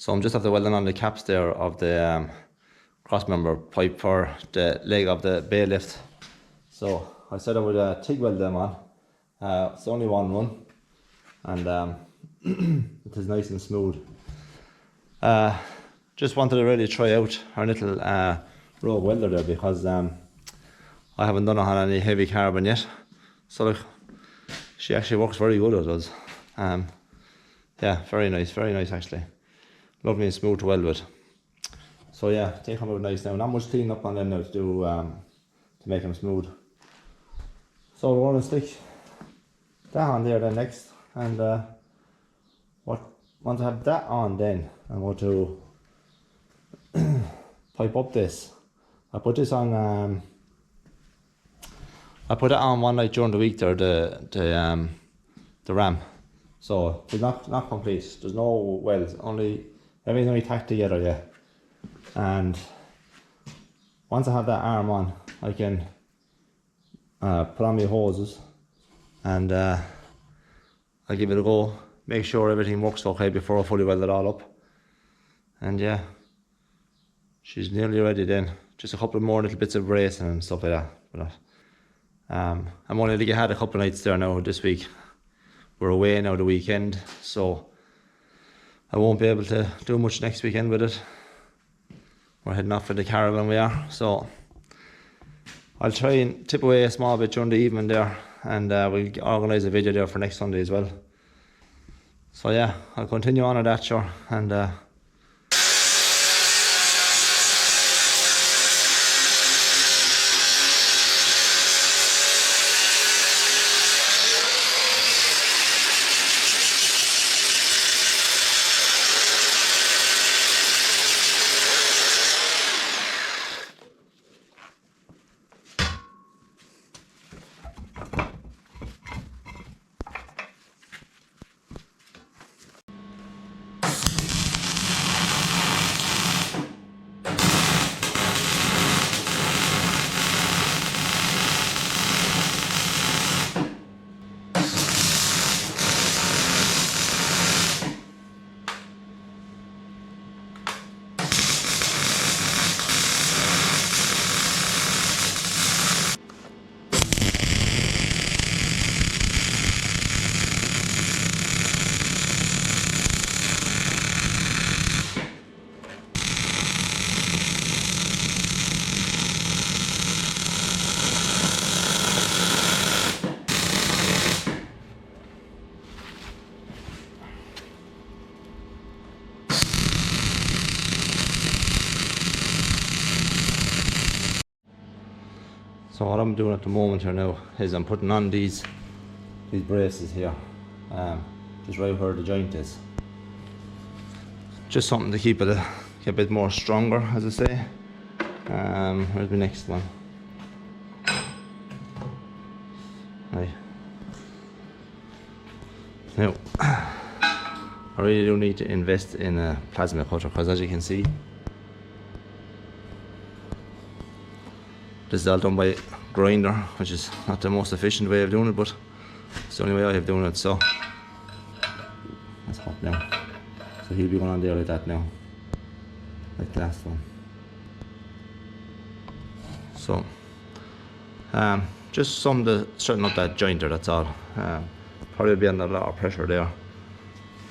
So I'm just after welding on the caps there of the cross member pipe for the leg of the bale lift. So I said I would TIG weld them on. It's only one run, and it is nice and smooth. Just wanted to really try out our little rogue welder there, because I haven't done it on any heavy carbon yet. So look, she actually works very good, it does. Yeah, very nice actually. Lovely and smooth to weld with. So yeah, take them out nice now. Not much cleaning up on them now to do to make them smooth. So we're going to stick that on there then next, and once I have that on, then I'm going to pipe up this. I put this on. I put it on one night during the week there, the ram. So it's not complete. There's no welds. Everything's only tacked together yet. And once I have that arm on, I can put on my hoses, and I'll give it a go. Make sure everything works okay before I fully weld it all up. And yeah, she's nearly ready then. Just a couple more little bits of bracing and stuff like that. But I'm only had a couple of nights there now this week. We're away now the weekend, so I won't be able to do much next weekend with it. We're heading off for the caravan, we are. So I'll try and tip away a small bit during the evening there, and we'll organise a video there for next Sunday as well. So yeah, I'll continue on with that, sure, and so what I'm doing at the moment here now is I'm putting on these braces here, just right where the joint is. Just something to keep it a bit more stronger, as I say. Where's the next one? Right. Now, I really do need to invest in a plasma cutter, because as you can see, this is all done by grinder, which is not the most efficient way of doing it, but it's the only way I have doing it. So that's hot now. So he'll be going on there like that now, like the last one. So just some to straighten up that jointer, that's all. Probably be under a lot of pressure there.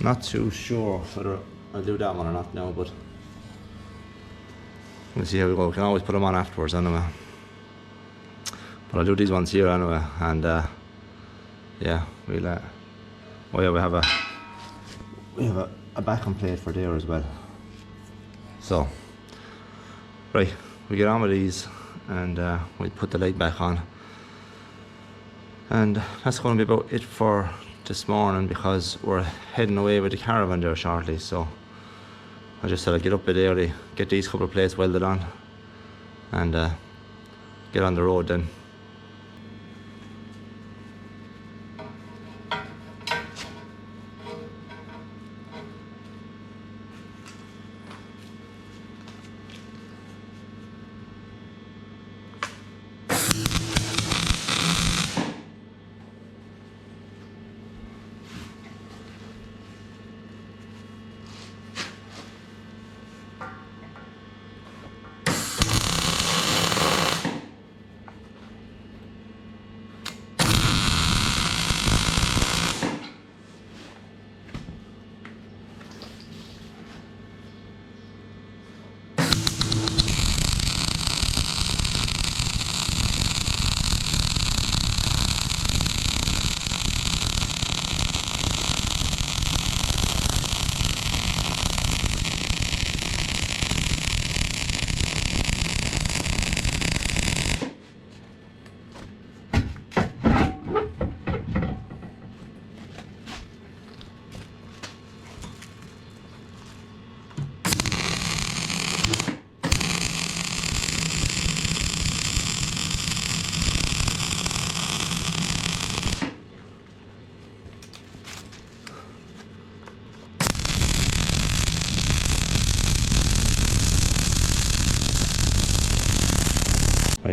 Not too sure whether I'll do that one or not now, but we'll see how we go. We can always put them on afterwards anyway. But I'll do these ones here anyway, and yeah, we have a backing plate for there as well. So right, we get on with these, and we put the light back on, and that's going to be about it for this morning, because we're heading away with the caravan there shortly. So I just said I'd get up a bit early, get these couple of plates welded on, and get on the road then.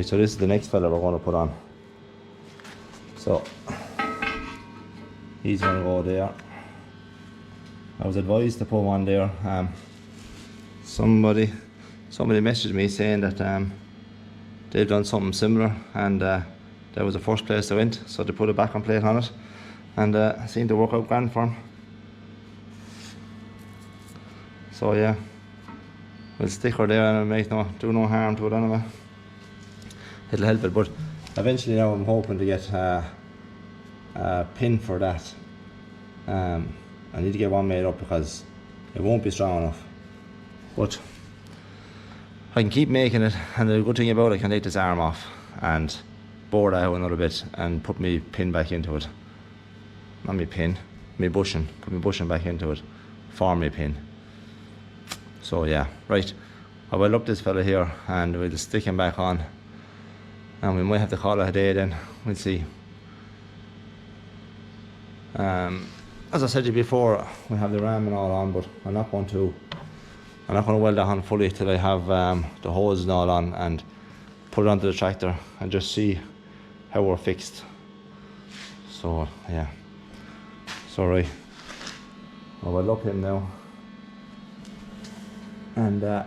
Right, so this is the next fella we're going to put on. So he's going to go there. I was advised to put one there. Somebody messaged me saying that they've done something similar, and that was the first place they went, so they put a back on plate on it, and seemed to work out grand for them. So yeah, we'll stick her there and do no harm to it anyway. It'll help it, but eventually now I'm hoping to get a pin for that. I need to get one made up because it won't be strong enough, but I can keep making it, and the good thing about it, I can take this arm off and bore that out another bit and put my pin back into it. Not my pin, my bushing. Put my bushing back into it for my pin. So yeah, right. I will up this fella here and we'll stick him back on, and we might have to call it a day then. We'll see. As I said to you before, we have the ram and all on, but I'm not going to weld that on fully till I have the hose and all on, and put it onto the tractor and just see how we're fixed. So yeah, so right, I will look him now, and I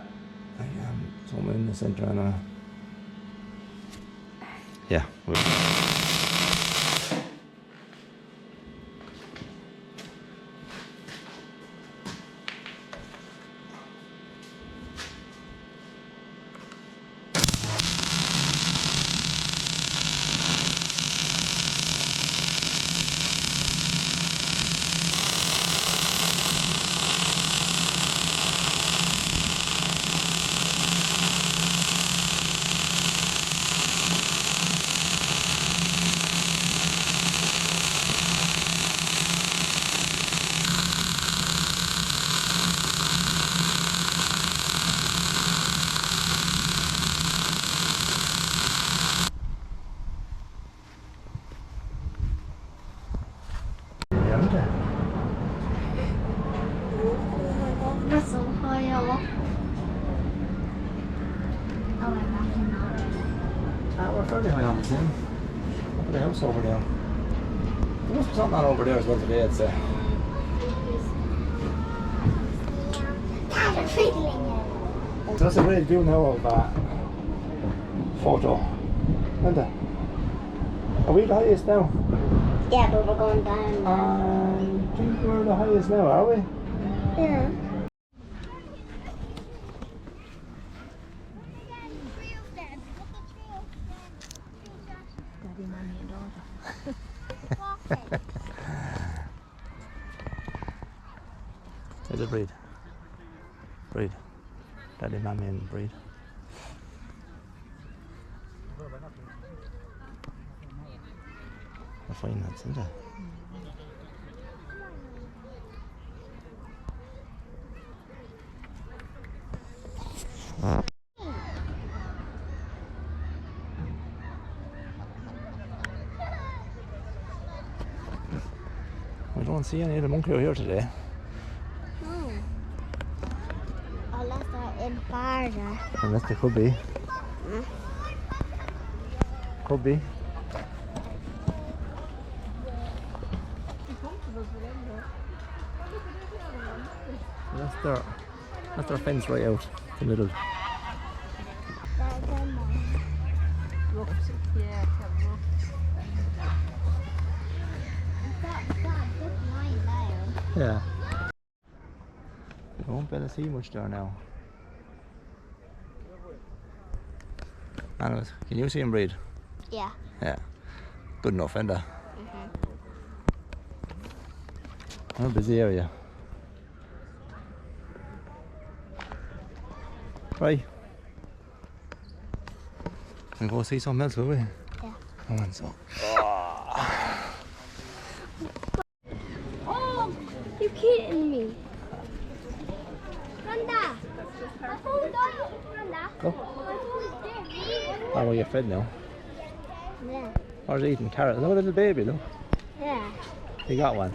am somewhere in the centre, and yeah. That's so high up. Oh, I'm not. We're fairly high on the thing. Look at the house over there. There must be something on over there as well today, I'd say. So that's a great view now of Fota, isn't it? Are we the highest now? Yeah, but we're going down. I think we're the highest now, are we? Yeah. Daddy, mommy, and daughter. Is it breed? Breed. Daddy, mommy, and breed. They're fine nuts, isn't it? We don't see any of the monkey out here today. No. Unless they're in farther. Unless they could be. Could be. That's their fence right out the middle. Yeah. You won't be able to see much there now. Anyways, can you see him breed? Yeah. Yeah. Good enough, isn't it? What a busy area. Right. We'll go see something else, will we? Yeah. Come on, so. Oh, you're kidding me. Randa. My phone died. Randa. Oh. My phone's there. Oh, well, you're fed now. Yeah. Or is he eating carrots? Look at the little baby, look. Yeah. He got one.